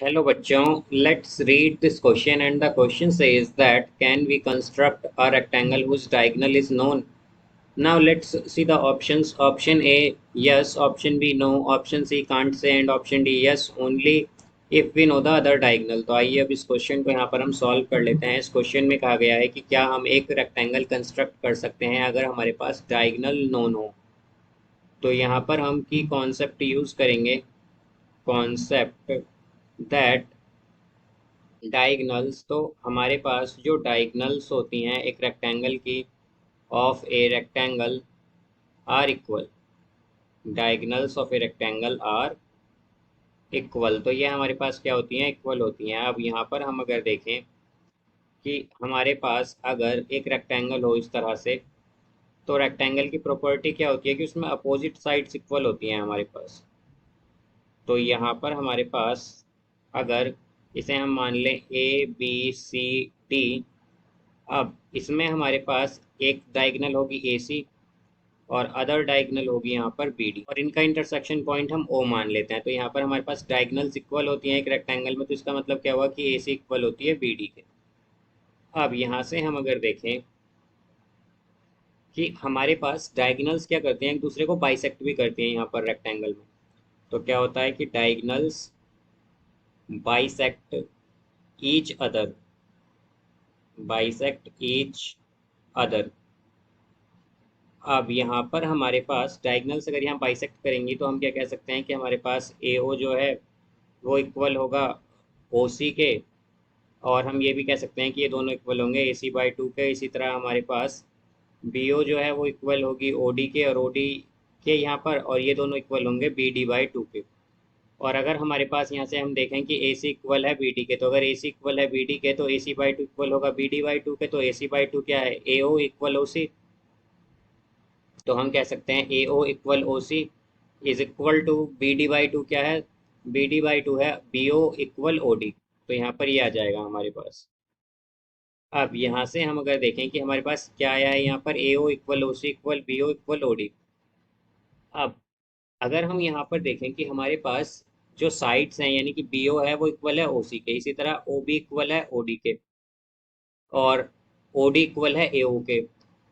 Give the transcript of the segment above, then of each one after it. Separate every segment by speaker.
Speaker 1: Hello bachchon, let's read this question and the question says that can we construct a rectangle whose diagonal is known? Now let's see the options. Option A yes, option B no, option C can't say and option D yes only if we know the other diagonal. तो आइए अब इस question को यहाँ पर हम solve कर लेते हैं। इस क्वेश्चन में कहा गया है कि क्या हम एक रेक्टेंगल कंस्ट्रक्ट कर सकते हैं अगर हमारे पास डायगोनल नोन हो। तो यहाँ पर हम की कॉन्सेप्ट यूज करेंगे, कॉन्सेप्ट दैट डायगनल्स। तो हमारे पास जो डायगनल्स होती हैं एक रेक्टेंगल की, of a rectangle are equal, diagonals of a rectangle are equal. तो ये हमारे पास क्या होती हैं, इक्वल होती हैं। अब यहाँ पर हम अगर देखें कि हमारे पास अगर एक रेक्टेंगल हो इस तरह से, तो रेक्टेंगल की प्रॉपर्टी क्या होती है कि उसमें अपोजिट साइड्स इक्वल होती हैं हमारे पास। तो यहाँ पर हमारे पास अगर इसे हम मान लें ए बी सी डी, अब इसमें हमारे पास एक डायगोनल होगी ए सी और अदर डायगोनल होगी यहाँ पर बी डी, और इनका इंटरसेक्शन पॉइंट हम ओ मान लेते हैं। तो यहाँ पर हमारे पास डायगोनल्स इक्वल होती हैं एक रेक्टेंगल में, तो इसका मतलब क्या हुआ कि ए सी इक्वल होती है बी डी के। अब यहाँ से हम अगर देखें कि हमारे पास डायगोनल्स क्या करते हैं, एक दूसरे को बाइसेक्ट भी करती हैं यहाँ पर रेक्टेंगल में। तो क्या होता है कि diagonals bisect each other, bisect each other. अब यहाँ पर हमारे पास डायगोनल्स अगर यहाँ बाइसेक्ट करेंगी तो हम क्या कह सकते हैं कि हमारे पास ए ओ जो है वो इक्वल होगा ओ सी के, और हम ये भी कह सकते हैं कि ये दोनों इक्वल होंगे ए सी बाई टू के। इसी तरह हमारे पास बी ओ जो है वो इक्वल होगी ओ डी के और ओ डी के यहाँ पर, और ये दोनों इक्वल होंगे बी डी बाई टू के। और अगर हमारे पास यहाँ से हम देखें कि ए सी इक्वल है बी डी के, तो अगर ए सी इक्वल है बी डी के तो ए सी बाई टू इक्वल होगा बी डी बाई टू के। तो ए सी बाई टू क्या है, ए ओ इक्वल ओ सी। तो हम कह सकते हैं A O equal O C is equal to B D by two क्या है, बी डी बाई टू है B O equal O D. तो यहाँ पर ये आ जाएगा हमारे पास। अब यहाँ से हम अगर देखें कि हमारे पास क्या आया है यहाँ पर, A O equal O C equal B O equal O D. अब अगर हम यहाँ पर देखें कि हमारे पास जो साइड्स हैं यानी कि बी ओ है वो इक्वल है ओ सी के, इसी तरह ओ बी इक्वल है ओ डी के और ओ डी इक्वल है ए ओ के।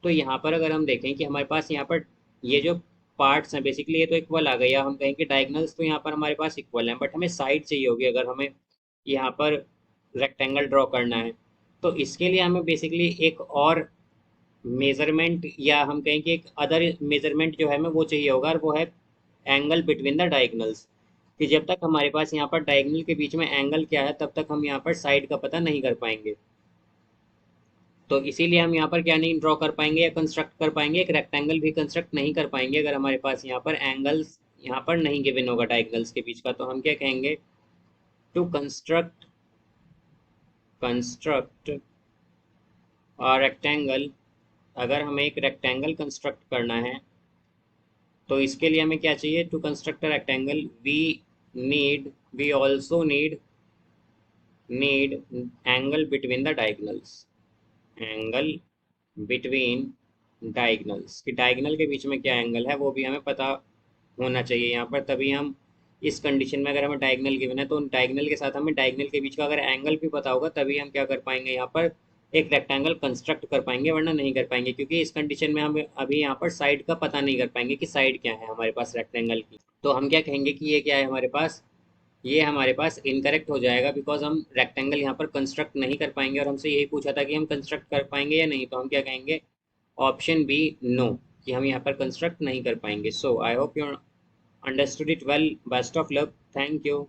Speaker 1: तो यहाँ पर अगर हम देखें कि हमारे पास यहाँ पर ये जो पार्ट्स हैं बेसिकली ये तो इक्वल आ गए, या हम कहें कि डायगनल्स तो यहाँ पर हमारे पास इक्वल हैं, बट हमें साइड चाहिए होगी अगर हमें यहाँ पर रेक्टेंगल ड्रॉ करना है। तो इसके लिए हमें बेसिकली एक और मेजरमेंट, या हम कहें कि एक अदर मेजरमेंट जो है हमें वो चाहिए होगा, और वो है एंगल बिटवीन द डायगनल्स। कि जब तक हमारे पास यहाँ पर डायगनल के बीच में एंगल क्या है तब तक हम यहाँ पर साइड का पता नहीं कर पाएंगे। तो इसीलिए हम यहाँ पर क्या नहीं ड्रॉ कर पाएंगे या कंस्ट्रक्ट कर पाएंगे, एक रेक्टेंगल भी कंस्ट्रक्ट नहीं कर पाएंगे अगर हमारे पास यहाँ पर एंगल्स यहाँ पर नहीं गिवन होगा डायगनल्स के बीच का। तो हम क्या कहेंगे, to construct, construct a rectangle. अगर हमें एक रेक्टेंगल कंस्ट्रक्ट करना है तो इसके लिए हमें क्या चाहिए, to construct a rectangle we need, we also need angle between the diagonals, angle between diagonals. कि डायगनल के बीच में क्या एंगल है वो भी हमें पता होना चाहिए यहाँ पर, तभी हम इस कंडीशन में अगर हमें डायगनल गिवन है तो उन डायगनल के साथ हमें डायगनल के बीच का अगर एंगल भी पता होगा तभी हम क्या कर पाएंगे, यहाँ पर एक रेक्टेंगल कंस्ट्रक्ट कर पाएंगे, वरना नहीं कर पाएंगे। क्योंकि इस कंडीशन में हम अभी यहाँ पर साइड का पता नहीं कर पाएंगे कि साइड क्या है हमारे पास रेक्टेंगल की। तो हम क्या कहेंगे कि ये क्या है हमारे पास, ये हमारे पास इनकरेक्ट हो जाएगा, बिकॉज हम रेक्टेंगल यहाँ पर कंस्ट्रक्ट नहीं कर पाएंगे। और हमसे यही पूछा था कि हम कंस्ट्रक्ट कर पाएंगे या नहीं, तो हम क्या कहेंगे, ऑप्शन बी नो, कि हम यहाँ पर कंस्ट्रक्ट नहीं कर पाएंगे। So I hope you understood it well. Best of luck, thank you.